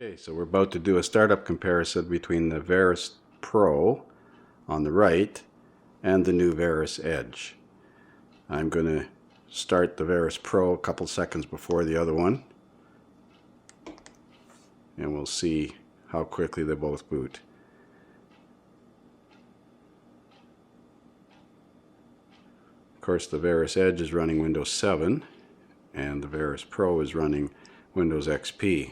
Okay, so we're about to do a startup comparison between the Verus Pro on the right and the new Verus Edge. I'm going to start the Verus Pro a couple seconds before the other one, and we'll see how quickly they both boot. Of course, the Verus Edge is running Windows 7 and the Verus Pro is running Windows XP.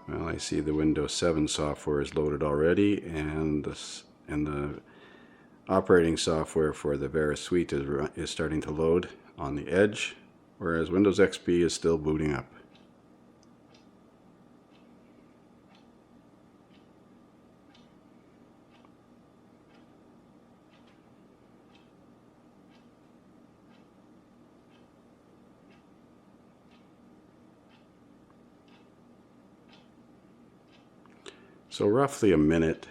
Well, I see the Windows 7 software is loaded already, and the operating software for the Verus suite is starting to load on the Edge, whereas Windows XP is still booting up. So roughly a minute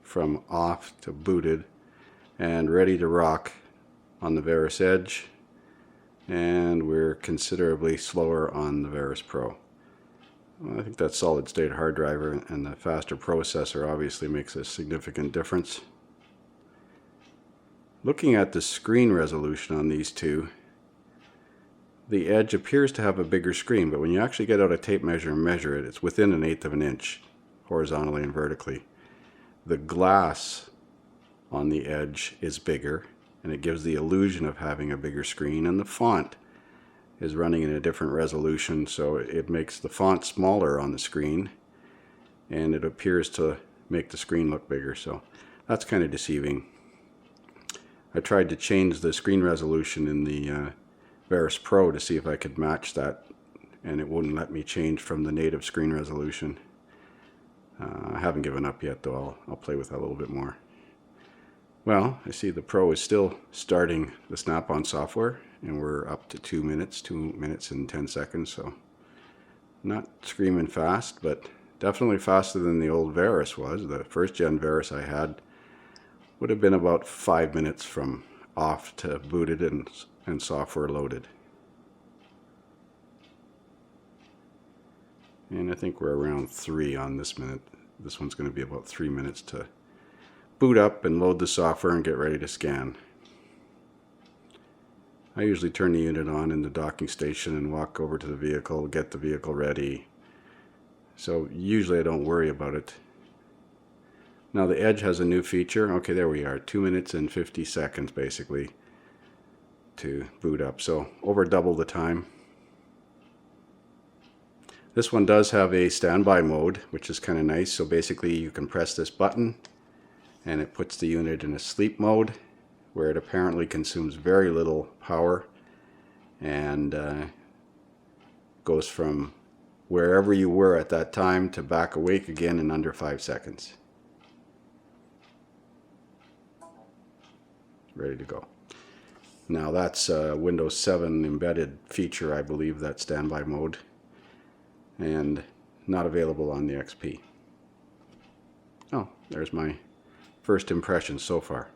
from off to booted and ready to rock on the Verus Edge, and we're considerably slower on the Verus Pro. Well, I think that solid state hard drive and the faster processor obviously makes a significant difference. Looking at the screen resolution on these two, the Edge appears to have a bigger screen, but when you actually get out a tape measure and measure it, it's within 1/8 of an inch, horizontally and vertically. The glass on the Edge is bigger, and it gives the illusion of having a bigger screen, and the font is running in a different resolution, so it makes the font smaller on the screen, and it appears to make the screen look bigger, so that's kind of deceiving. I tried to change the screen resolution in the Verus Pro to see if I could match that, and it wouldn't let me change from the native screen resolution. I haven't given up yet, though. I'll play with that a little bit more. Well, I see the Pro is still starting the Snap-on software, and we're up to 2 minutes and 10 seconds, so not screaming fast, but definitely faster than the old Verus was. The first gen Verus I had would have been about 5 minutes from off to booted and software loaded. And I think we're around 3 on this minute. This one's going to be about 3 minutes to boot up and load the software and get ready to scan. I usually turn the unit on in the docking station and walk over to the vehicle, get the vehicle ready. So usually I don't worry about it. Now the Edge has a new feature. Okay, there we are, 2 minutes and 50 seconds basically to boot up. So over double the time. This one does have a standby mode, which is kind of nice. So basically you can press this button and it puts the unit in a sleep mode where it apparently consumes very little power and goes from wherever you were at that time to back awake again in under 5 seconds. Ready to go. Now that's a Windows 7 embedded feature, I believe, that standby mode, and not available on the XP. Oh, there's my first impression so far.